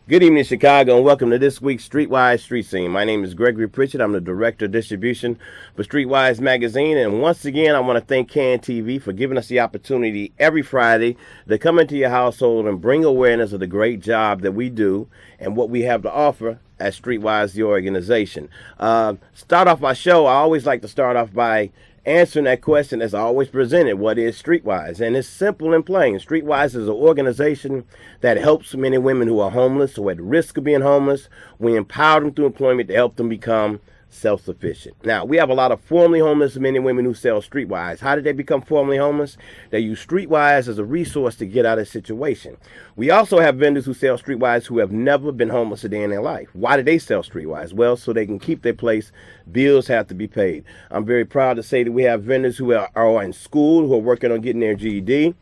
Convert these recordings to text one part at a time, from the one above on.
Good evening, Chicago, and welcome to this week's StreetWise Street Scene. My name is Gregory Pritchett. I'm the Director of Distribution for StreetWise Magazine. And once again, I want to thank CAN TV for giving us the opportunity every Friday to come into your household and bring awareness of the great job that we do and what we have to offer at StreetWise, the organization. Start off my show, I always like to start off by answering that question as I always presented. What is StreetWise? And it's simple and plain. StreetWise is an organization that helps men and women who are homeless or at risk of being homeless. We empower them through employment to help them become self-sufficient. Now, we have a lot of formerly homeless men and women who sell StreetWise. How did they become formerly homeless? They use StreetWise as a resource to get out of the situation. We also have vendors who sell StreetWise who have never been homeless a day in their life. Why do they sell StreetWise? Well, so they can keep their place. Bills have to be paid. I'm very proud to say that we have vendors who are in school, who are working on getting their GED.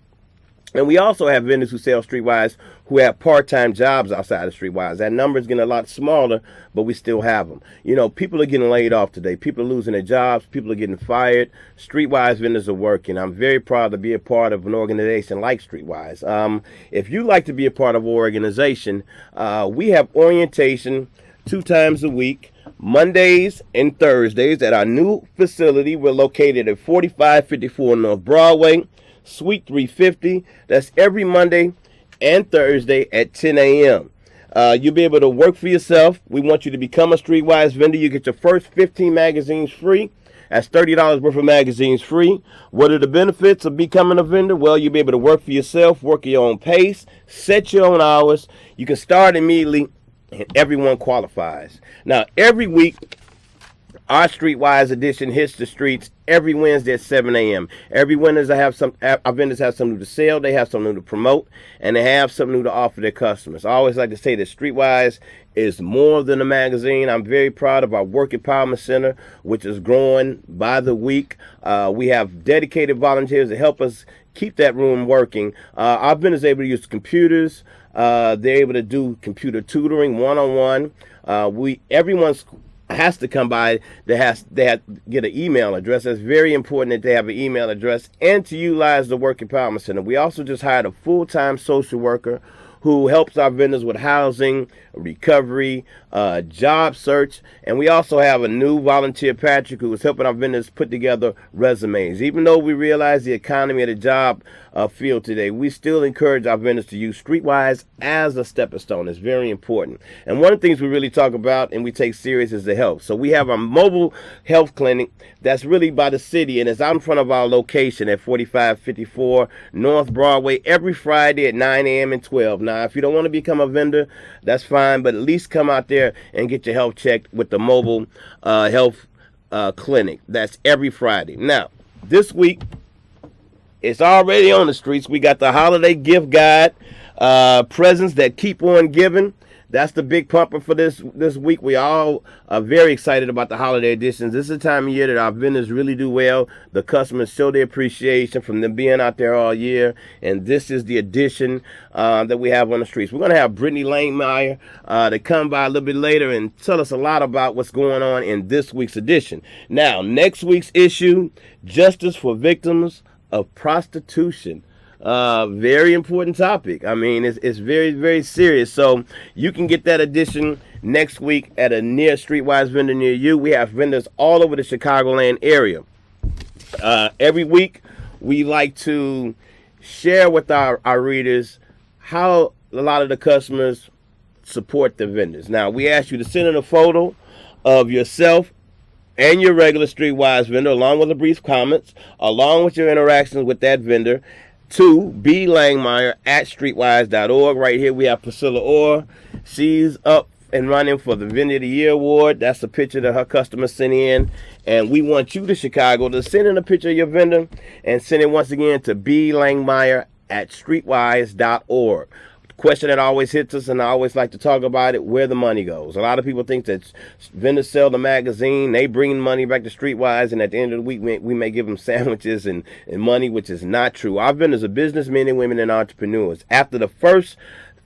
And we also have vendors who sell StreetWise who have part-time jobs outside of StreetWise. That number is getting a lot smaller, but we still have them. You know, people are getting laid off today. People are losing their jobs. People are getting fired. StreetWise vendors are working. I'm very proud to be a part of an organization like StreetWise. If you'd like to be a part of an organization, we have orientation 2 times a week, Mondays and Thursdays at our new facility. We're located at 4554 North Broadway, Suite 350. That's every Monday and Thursday at 10 a.m. You'll be able to work for yourself. We want you to become a StreetWise vendor. You get your first 15 magazines free. That's $30 worth of magazines free. What are the benefits of becoming a vendor? Well, you'll be able to work for yourself, work at your own pace, set your own hours. You can start immediately, and everyone qualifies. Now, every week, our StreetWise edition hits the streets every Wednesday at 7 a.m. Every Wednesday, our vendors have something new to sell, they have something new to promote, and they have something new to offer their customers. I always like to say that StreetWise is more than a magazine. I'm very proud of our Work Empowerment Center, which is growing by the week. We have dedicated volunteers to help us keep that room working. Our vendors are able to use computers. They're able to do computer tutoring one-on-one. Everyone's has to come by. They have to get an email address. That's very important that they have an email address and to utilize the Work Empowerment Center. We also just hired a full-time social worker who helps our vendors with housing, recovery, job search, and we also have a new volunteer, Patrick, who is helping our vendors put together resumes. Even though we realize the economy of the job field today, we still encourage our vendors to use StreetWise as a stepping stone. It's very important. And one of the things we really talk about and we take serious is the health. So we have a mobile health clinic that's really by the city, and it's out in front of our location at 4554 North Broadway every Friday at 9 a.m. and 12. Now, if you don't want to become a vendor, that's fine, but at least come out there and get your health checked with the mobile health clinic. That's every Friday. Now, this week, it's already on the streets. We got the holiday gift guide, presents that keep on giving. That's the big pumper for this week. We all are very excited about the holiday editions. This is the time of year that our vendors really do well. The customers show their appreciation from them being out there all year. And this is the edition that we have on the streets. We're going to have Brittany Langmeyer to come by a little bit later and tell us a lot about what's going on in this week's edition. Now, next week's issue, Justice for Victims of Prostitution. Very important topic. I mean, it's very, very serious. So you can get that edition next week at a near StreetWise vendor near you. We have vendors all over the Chicagoland area. Every week, we like to share with our readers how a lot of the customers support the vendors. Now, we ask you to send in a photo of yourself and your regular StreetWise vendor, along with the brief comments, along with your interactions with that vendor, to B. Langmeyer at StreetWise.org. Right here we have Priscilla Orr. She's up and running for the Vendor of the Year Award. That's a picture that her customer sent in. And we want you to Chicago to send in a picture of your vendor and send it once again to B. Langmeyer at StreetWise.org. Question that always hits us, and I always like to talk about it, where the money goes. A lot of people think that vendors sell the magazine, they bring money back to StreetWise, and at the end of the week, we may give them sandwiches and money, which is not true. Our vendors are businessmen and women and entrepreneurs. After the first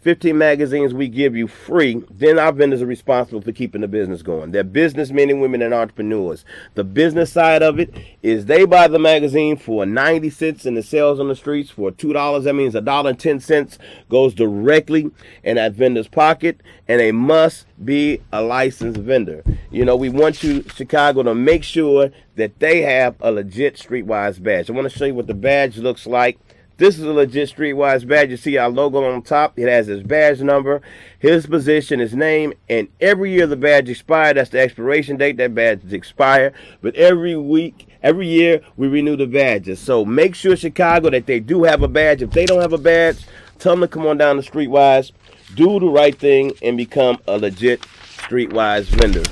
15 magazines we give you free, then our vendors are responsible for keeping the business going. They're businessmen and women and entrepreneurs. The business side of it is they buy the magazine for 90 cents and it sells on the streets for $2. That means $1.10 goes directly in that vendor's pocket, and they must be a licensed vendor. You know, we want you, Chicago, to make sure that they have a legit StreetWise badge. I want to show you what the badge looks like. This is a legit StreetWise badge. You see our logo on top. It has his badge number, his position, his name, and every year the badge expires. That's the expiration date. That badge is expired. But every year, we renew the badges. So make sure, Chicago, that they do have a badge. If they don't have a badge, tell them to come on down to StreetWise, do the right thing, and become a legit StreetWise vendor.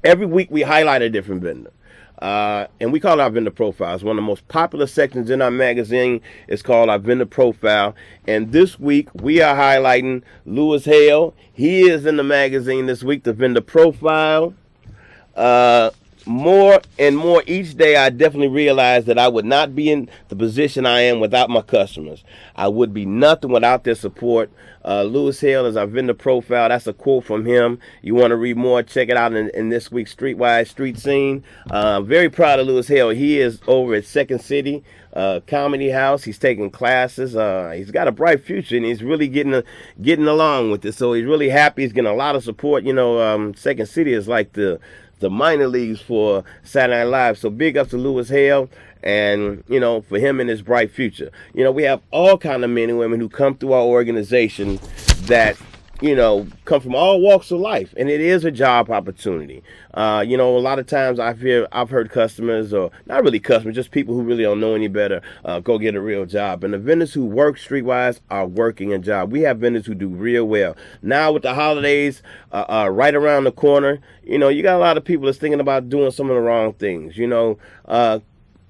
Every week we highlight a different vendor. And we call it our vendor profiles. One of the most popular sections in our magazine is called our vendor profile. And this week we are highlighting Lewis Hale. He is in the magazine this week, the vendor profile. More and more each day, I definitely realize that I would not be in the position I am without my customers. I would be nothing without their support. Lewis Hale is our vendor profile. That's a quote from him. You want to read more, check it out in this week's StreetWise Street Scene. Very proud of Lewis Hale. He is over at Second City Comedy House. He's taking classes. He's got a bright future, and he's really getting along with it. So he's really happy. He's getting a lot of support. You know, Second City is like the minor leagues for Saturday Night Live. So big up to Lewis Hale, and, you know, for him and his bright future. You know, we have all kind of men and women who come through our organization that, you know, come from all walks of life, and it is a job opportunity. You know, a lot of times I've heard customers, or not really customers, just people who really don't know any better, go get a real job. And the vendors who work StreetWise are working a job. We have vendors who do real well. Now with the holidays right around the corner, you know, you got a lot of people that's thinking about doing some of the wrong things. You know,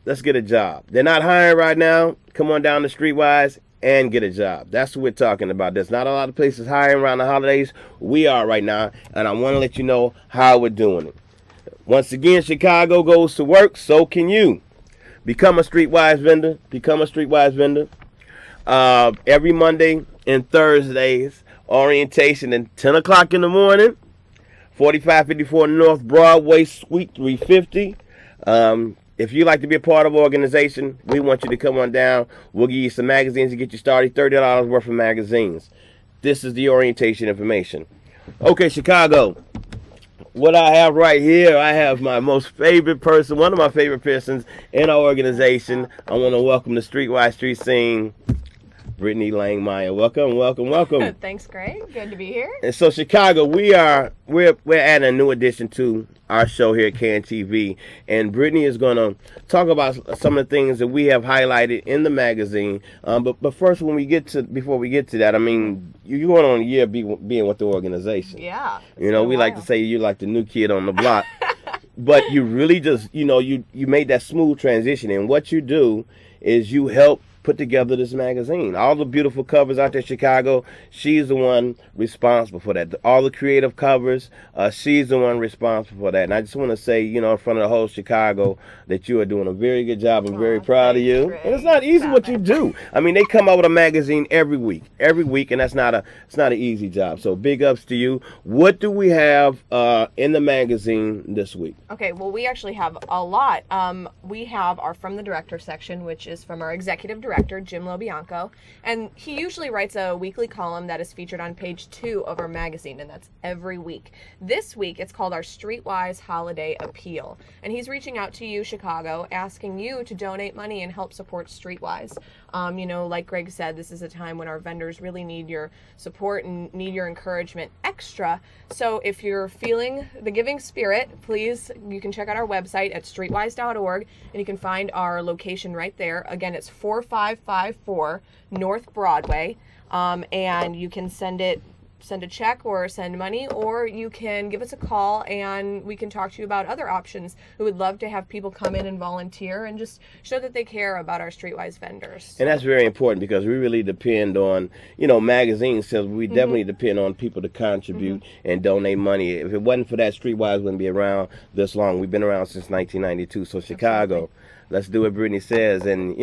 let's get a job. They're not hiring right now. Come on down to StreetWise and get a job. That's what we're talking about. There's not a lot of places hiring around the holidays. We are right now, and I want to let you know how we're doing it. Once again, Chicago goes to work, so can you. Become a StreetWise vendor. Become a StreetWise vendor. Every Monday and Thursdays, orientation at 10 o'clock in the morning, 4554 North Broadway, Suite 350. If you'd like to be a part of our organization, we want you to come on down. We'll give you some magazines to get you started, $30 worth of magazines. This is the orientation information. Okay, Chicago, what I have right here, I have my most favorite person, one of my favorite persons in our organization. I want to welcome the StreetWise Street Scene, Brittany Langmeyer. Welcome, welcome, welcome. Thanks, Greg. Good to be here. And so, Chicago, we're adding a new addition to our show here at KNTV, and Brittany is going to talk about some of the things that we have highlighted in the magazine. But first, before we get to that, I mean, you're going on a year being with the organization. Yeah. You know, we like to say you're like the new kid on the block. But you really just, you know, you made that smooth transition, and what you do is you help put together this magazine. All the beautiful covers out there, Chicago, she's the one responsible for that. All the creative covers, she's the one responsible for that. And I just want to say, you know, in front of the whole Chicago, that you are doing a very good job. I'm very proud of you. Great. And it's not easy what you do. I mean, they come out with a magazine every week, and that's not an easy job. So big ups to you. What do we have in the magazine this week? Okay, well, we actually have a lot. We have our From the Director section, which is from our executive director, Jim LoBianco, and he usually writes a weekly column that is featured on page 2 of our magazine, and that's every week. This week, it's called our StreetWise Holiday Appeal, and he's reaching out to you, Chicago, asking you to donate money and help support StreetWise. You know, like Greg said, this is a time when our vendors really need your support and need your encouragement extra. So if you're feeling the giving spirit, please, you can check out our website at streetwise.org, and you can find our location right there. Again, it's 4554 North Broadway, and you can send a check or send money, or you can give us a call and we can talk to you about other options. We would love to have people come in and volunteer and just show that they care about our StreetWise vendors. And that's very important, because we really depend on, you know, magazines sales. We definitely depend on people to contribute and donate money. If it wasn't for that, StreetWise wouldn't be around this long. We've been around since 1992. So Chicago, let's do what Brittany says, and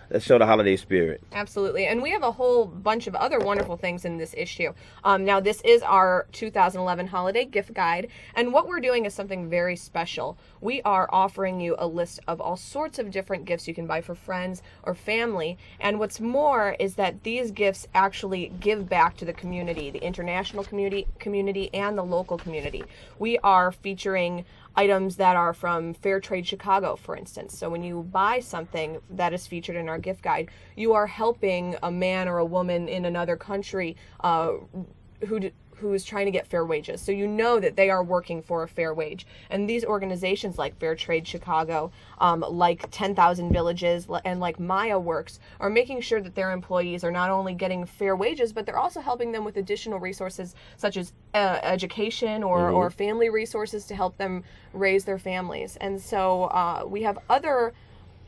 let's show the holiday spirit. Absolutely. And we have a whole bunch of other wonderful things in this issue. Now, this is our 2011 holiday gift guide, and what we're doing is something very special. We are offering you a list of all sorts of different gifts you can buy for friends or family, and what's more is that these gifts actually give back to the community, the international community and the local community. We are featuring items that are from Fair Trade Chicago, for instance. So when you buy something that is featured in our gift guide, you are helping a man or a woman in another country who is trying to get fair wages. So you know that they are working for a fair wage. And these organizations like Fair Trade Chicago, like 10,000 Villages, and like Maya Works are making sure that their employees are not only getting fair wages, but they're also helping them with additional resources such as education or family resources to help them raise their families. And so we have other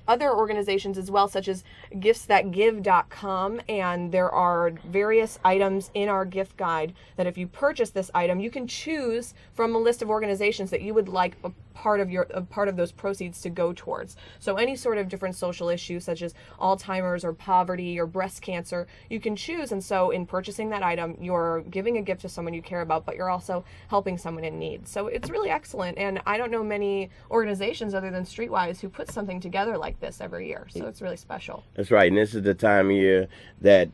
organizations as well, such as giftsthatgive.com, and there are various items in our gift guide that if you purchase this item, you can choose from a list of organizations that you would like a part of those proceeds to go towards. So any sort of different social issues such as Alzheimer's or poverty or breast cancer, you can choose. And so in purchasing that item, you're giving a gift to someone you care about, but you're also helping someone in need. So it's really excellent. And I don't know many organizations other than StreetWise who put something together like this every year. So it's really special. That's right. And this is the time of year that,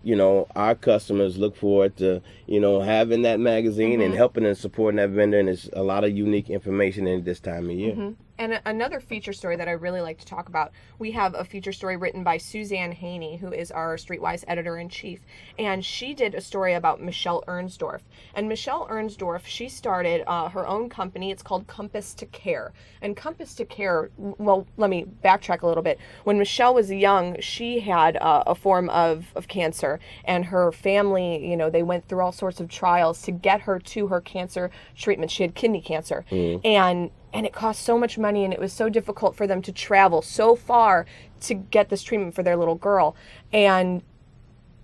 our customers look forward to, having that magazine and helping and supporting that vendor. And there's a lot of unique information in this time of year. And another feature story that I really like to talk about, we have a feature story written by Suzanne Haney, who is our StreetWise editor-in-chief. And she did a story about Michelle Ernsdorf. And Michelle Ernsdorf, she started her own company. It's called Compass to Care. And Compass to Care, well, let me backtrack a little bit. When Michelle was young, she had a form of cancer. And her family, they went through all sorts of trials to get her to her cancer treatment. She had kidney cancer. And it cost so much money, and it was so difficult for them to travel so far to get this treatment for their little girl. And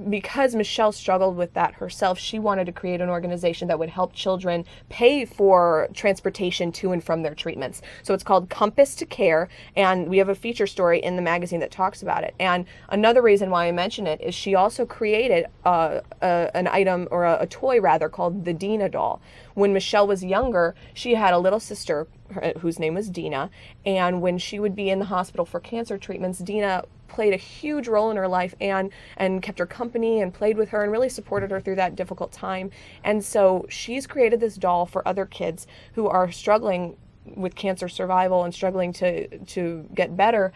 because Michelle struggled with that herself, she wanted to create an organization that would help children pay for transportation to and from their treatments. So it's called Compass to Care, and we have a feature story in the magazine that talks about it. And another reason why I mention it is she also created an item, or a toy rather, called the Dina doll. When Michelle was younger, she had a little sister whose name was Dina, and when she would be in the hospital for cancer treatments, Dina played a huge role in her life and kept her company and played with her and really supported her through that difficult time. And so she's created this doll for other kids who are struggling with cancer survival and struggling to get better,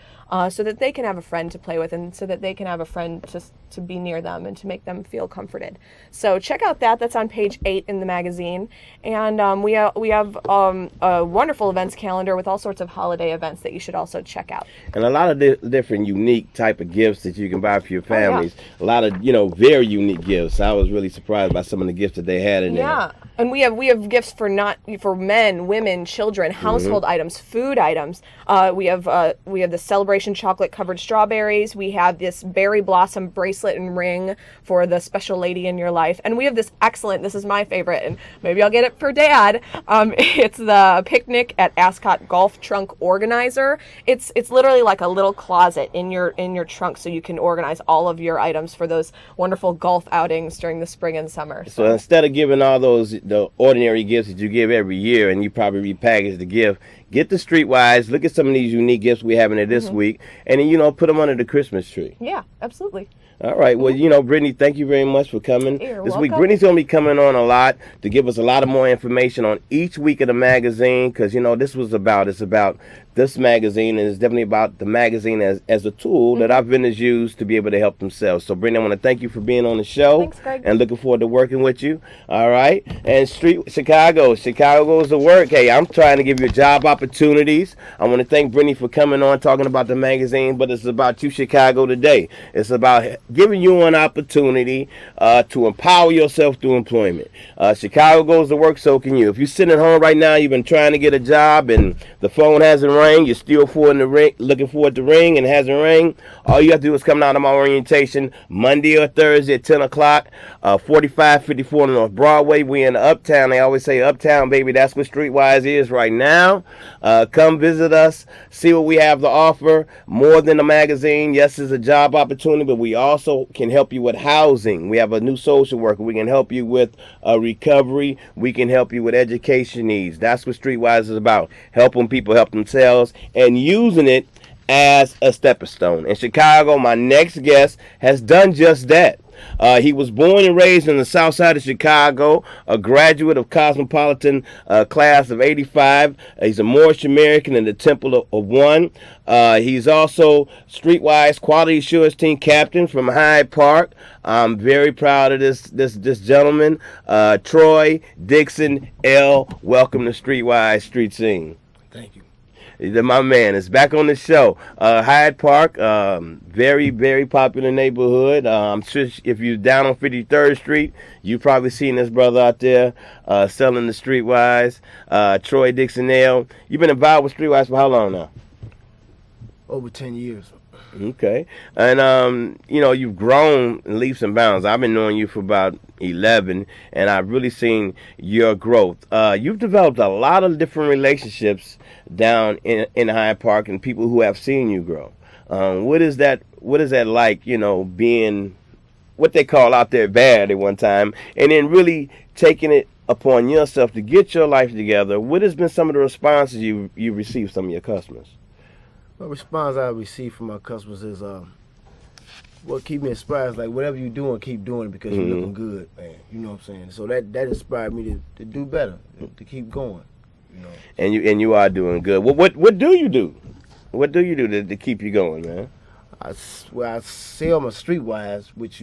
so that they can have a friend to play with, and so that they can have a friend to be near them and to make them feel comforted. So check out that's on page 8 in the magazine. And we have a wonderful events calendar with all sorts of holiday events that you should also check out. And a lot of different unique type of gifts that you can buy for your families. A lot of, very unique gifts. I was really surprised by some of the gifts that they had in there. Yeah. And we have gifts for men, women, children, household items, food items. We have the Celebration chocolate covered strawberries. We have this berry blossom bracelet and ring for the special lady in your life. And we have this excellent, this is my favorite, and maybe I'll get it for Dad. It's the Picnic at Ascot Golf Trunk Organizer. It's literally like a little closet in your trunk, so you can organize all of your items for those wonderful golf outings during the spring and summer. So instead of giving all the ordinary gifts that you give every year, and you probably repackage the gift, get the Streetwise, look at some of these unique gifts we have in there this week, and then, put them under the Christmas tree. Yeah, absolutely. All right. Well, Brittany, thank you very much for coming this week. Brittany's going to be coming on a lot to give us a lot of more information on each week of the magazine, because, it's about this magazine, and it's definitely about the magazine as a tool that our vendors use to be able to help themselves. So, Brittany, I want to thank you for being on the show. Thanks, Greg. And looking forward to working with you. All right. And Chicago goes to work. Hey, I'm trying to give you job opportunities. I want to thank Brittany for coming on, talking about the magazine, but it's about you, Chicago, today. It's about giving you an opportunity to empower yourself through employment. Chicago goes to work, so can you. If you're sitting at home right now, you've been trying to get a job and the phone hasn't rang, you're still looking for it to ring and it hasn't rang, all you have to do is come down to my orientation Monday or Thursday at 10 o'clock, 4554 North Broadway. We in the Uptown. They always say Uptown, baby. That's what StreetWise is right now. Come visit us, see what we have to offer. More than a magazine. Yes, it's a job opportunity, but we also can help you with housing. We have a new social worker. We can help you with recovery. We can help you with education needs. That's what StreetWise is about. Helping people help themselves and using it as a stepping stone. In Chicago, my next guest has done just that. He was born and raised in the south side of Chicago, a graduate of Cosmopolitan class of 85. He's a Moorish American in the Temple of One. He's also StreetWise Quality Assurance Team Captain from Hyde Park. I'm very proud of this gentleman, Troy Dixon L. Welcome to StreetWise Street Scene. Thank you. My man is back on the show. Hyde Park, very, very popular neighborhood. I'm sure if you're down on 53rd Street, you've probably seen this brother out there selling the Streetwise. Troy Dixon L. You've been involved with Streetwise for how long now? Over 10 years. Okay. And, you've grown in leaps and bounds. I've been knowing you for about 11, and I've really seen your growth. You've developed a lot of different relationships down in Hyde Park and people who have seen you grow. What is that like, being what they call out there bad at one time, and then really taking it upon yourself to get your life together? What has been some of the responses you received from your customers? The response I receive from my customers is, what keep me inspired is like, whatever you're doing, keep doing it because you're looking good, man. You know what I'm saying? So that inspired me to do better, to keep going. And you are doing good. What do you do? What do you do to keep you going, man? I sell my Streetwise, which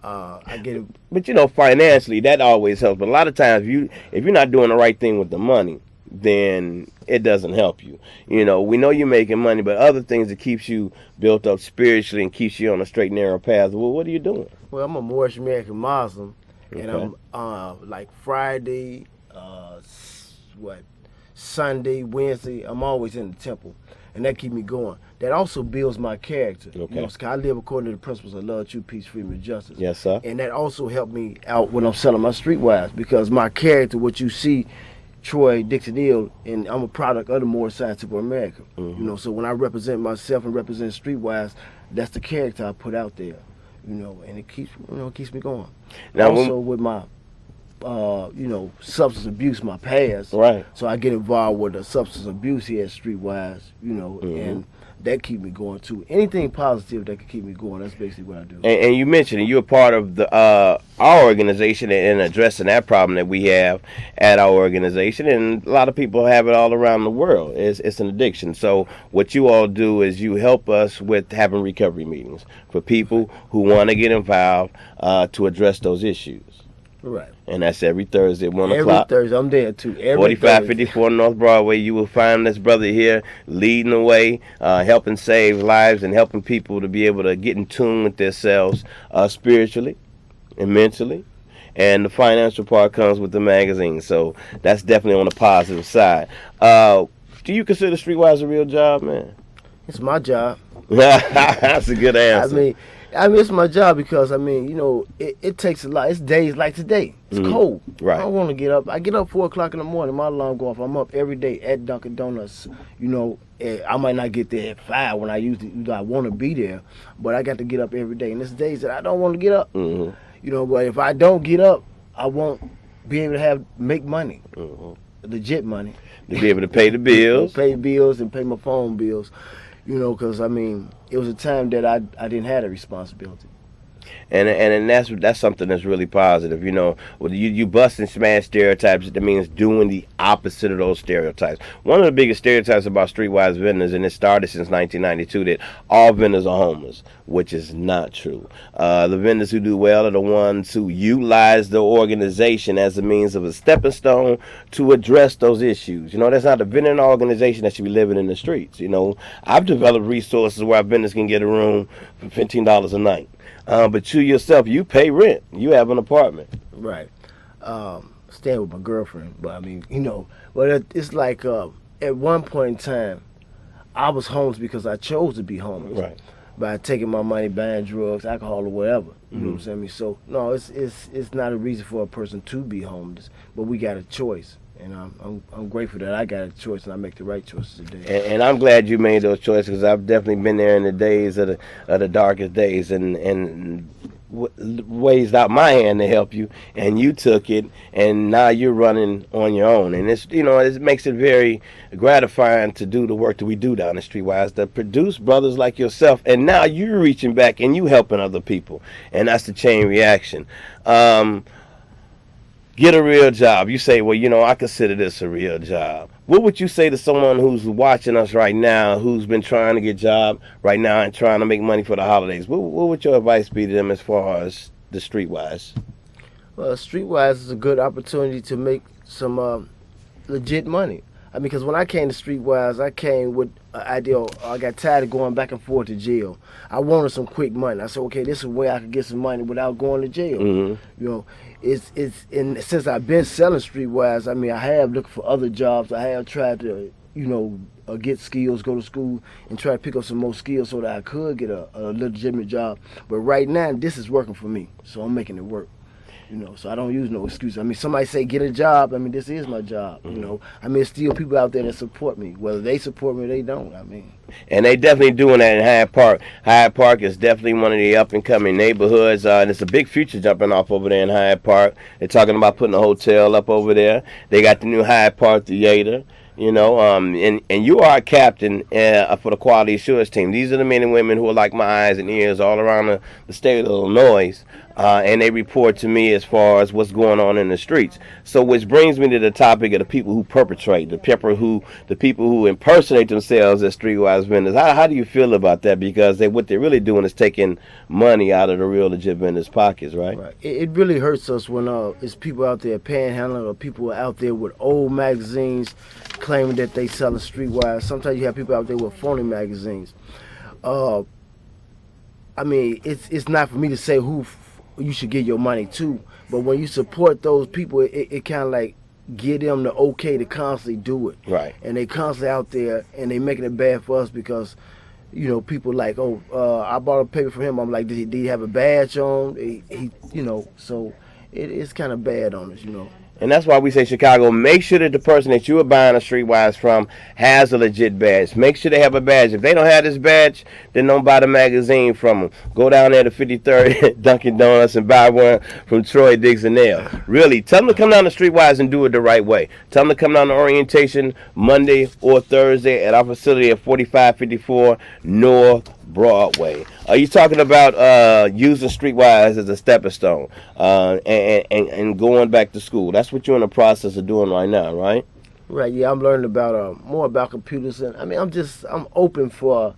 I get it. But financially, that always helps. But a lot of times, if you're not doing the right thing with the money, then it doesn't help you. We know you're making money, but other things that keeps you built up spiritually and keeps you on a straight, narrow path. Well, what are you doing? Well, I'm a Moorish American Muslim, and I'm like Friday, Sunday, Wednesday, I'm always in the temple, and that keep me going. That also builds my character. Okay. 'Cause I live according to the principles of love, truth, peace, freedom, and justice. Yes, sir. And that also helped me out when I'm selling my Streetwise, because my character, what you see, Troy Dixon Hill, and I'm a product of the Moorish Scientific America. So when I represent myself and represent Streetwise, that's the character I put out there. And it keeps me going. Now, also with my substance abuse, my past. Right. So I get involved with the substance abuse here at Streetwise, and that keep me going too. Anything positive that can keep me going, that's basically what I do. And you mentioned you're a part of the our organization in addressing that problem that we have at our organization, and a lot of people have it all around the world. It's an addiction. So what you all do is you help us with having recovery meetings for people who want to get involved to address those issues. Right. And that's every Thursday at 1 every o'clock. Every Thursday, I'm there too. 4554 North Broadway. You will find this brother here leading the way, helping save lives and helping people to be able to get in tune with themselves spiritually and mentally. And the financial part comes with the magazine. So that's definitely on the positive side. Do you consider Streetwise a real job, man? It's my job. That's a good answer. I mean, it's my job because, it takes a lot. It's days like today. It's cold. Right. I don't want to get up. I get up 4 o'clock in the morning. My alarm go off. I'm up every day at Dunkin' Donuts. I might not get there at 5 when I want to be there, but I got to get up every day. And there's days that I don't want to get up. But if I don't get up, I won't be able to make money, legit money. To be able to pay the bills. Pay bills and pay my phone bills. Because it was a time that I didn't have a responsibility. And that's something that's really positive. You bust and smash stereotypes. That means doing the opposite of those stereotypes. One of the biggest stereotypes about Streetwise vendors, and it started since 1992, that all vendors are homeless, which is not true. The vendors who do well are the ones who utilize the organization as a means of a stepping stone to address those issues. That's not a vendor organization that should be living in the streets. I've developed resources where our vendors can get a room for $15 a night. But you yourself, you pay rent. You have an apartment. Right. Staying with my girlfriend. But but it's like at one point in time, I was homeless because I chose to be homeless. Right. By taking my money, buying drugs, alcohol, or whatever. You know what I'm saying? So, no, it's not a reason for a person to be homeless, but we got a choice. And I'm grateful that I got a choice and I make the right choices today. And I'm glad you made those choices, because I've definitely been there in the days of the darkest days, and raised out my hand to help you, and you took it, and now you're running on your own. And it's, it makes it very gratifying to do the work that we do down at StreetWise, to produce brothers like yourself, and now you're reaching back and you helping other people, and that's the chain reaction. Get a real job. You say, well, I consider this a real job. What would you say to someone who's watching us right now, who's been trying to get a job right now and trying to make money for the holidays? What would your advice be to them as far as the StreetWise? Well, StreetWise is a good opportunity to make some legit money. I mean, because when I came to StreetWise, I came with an idea. I got tired of going back and forth to jail. I wanted some quick money. I said, okay, this is a way I could get some money without going to jail. Mm-hmm. And since I've been selling StreetWise, I mean, I have looked for other jobs. I have tried to, get skills, go to school, and try to pick up some more skills so that I could get a legitimate job. But right now, this is working for me, so I'm making it work. So I don't use no excuse. I mean, somebody say get a job. I mean, this is my job. I mean, there's still people out there that support me. Whether they support me or they don't. I mean, and they definitely doing that in Hyde Park. Hyde Park is definitely one of the up and coming neighborhoods. And it's a big future jumping off over there in Hyde Park. They're talking about putting a hotel up over there. They got the new Hyde Park Theater. And you are a captain for the quality assurance team. These are the men and women who are like my eyes and ears all around the state of Illinois, and they report to me as far as what's going on in the streets. So, which brings me to the topic of the people who perpetrate, the people who impersonate themselves as StreetWise vendors. How do you feel about that? Because what they're really doing is taking money out of the real legit vendors' pockets, right? Right. It really hurts us when it's people out there panhandling, or people out there with old magazines claiming that they selling StreetWise. Sometimes you have people out there with phony magazines. I mean, it's not for me to say who you should give your money to, but when you support those people, it kind of like give them the okay to constantly do it. Right. And they constantly out there, and they making it bad for us because, people like, I bought a paper from him. I'm like, did he have a badge on? So it's kind of bad on us, And that's why we say, Chicago, make sure that the person that you are buying a StreetWise from has a legit badge. Make sure they have a badge. If they don't have this badge, then don't buy the magazine from them. Go down there to 53rd Dunkin' Donuts and buy one from Troy Dixon there. Really, tell them to come down to StreetWise and do it the right way. Tell them to come down to orientation Monday or Thursday at our facility at 4554 North Broadway. Are you talking about using StreetWise as a stepping stone and going back to school? That's what you're in the process of doing right now, right? Right. Yeah, I'm learning about more about computers, and I mean, I'm open for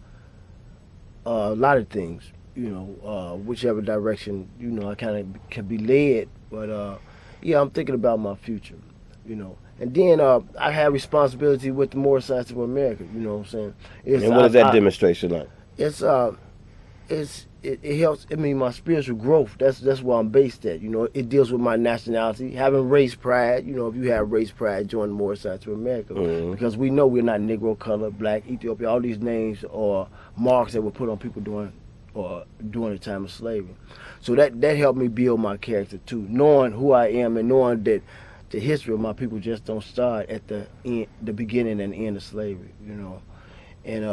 a lot of things. Whichever direction I kind of can be led. But yeah, I'm thinking about my future. And then I have responsibility with the Moore Science of America. You know what I'm saying? And what is that demonstration like? It helps. I mean, my spiritual growth. That's where I'm based at. It deals with my nationality, having race pride. If you have race pride, join the Moore Science of America, because we know we're not Negro, color, black, Ethiopia. All these names are marks that were put on people during the time of slavery. So that helped me build my character too, knowing who I am and knowing that the history of my people just don't start at the beginning and end of slavery. And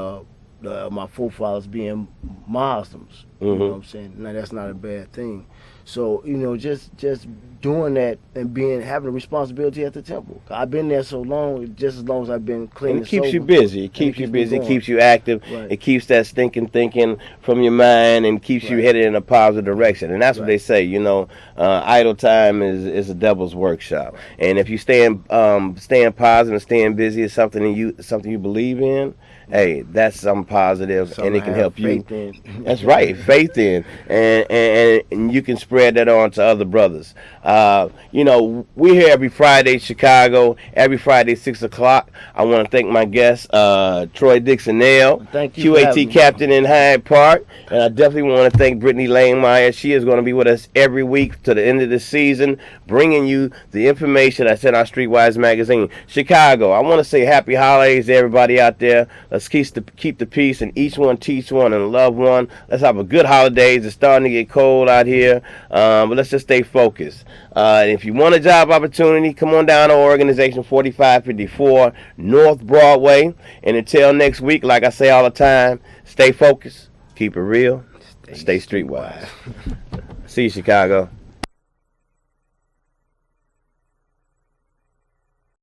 my forefathers being Muslims. You know what I'm saying? Now that's not a bad thing. So just doing that and having a responsibility at the temple. I've been there so long, just as long as I've been clean. And it keeps you busy. It keeps you busy. It keeps you active. Right. It keeps that stinking thinking from your mind and keeps you headed in a positive direction. And that's what they say. Idle time is a devil's workshop. And if you staying positive and staying busy is something you believe in, hey, that's something positive, something and it can help you. In. That's right, faith in, and you can spread that on to other brothers. We're here every Friday, Chicago, every Friday 6 o'clock. I want to thank my guest, Troy Dixon, Thank you QAT captain in Hyde Park, and I definitely want to thank Brittany Langmeyer. She is going to be with us every week to the end of the season, bringing you the information that's in our StreetWise magazine. Chicago, I want to say happy holidays to everybody out there. Let's keep the peace and each one teach one and love one. Let's have a good good holidays. It's starting to get cold out here, but let's just stay focused. And if you want a job opportunity, come on down to Organization 4554 North Broadway. And until next week, like I say all the time, stay focused, keep it real, stay streetwise. See you, Chicago.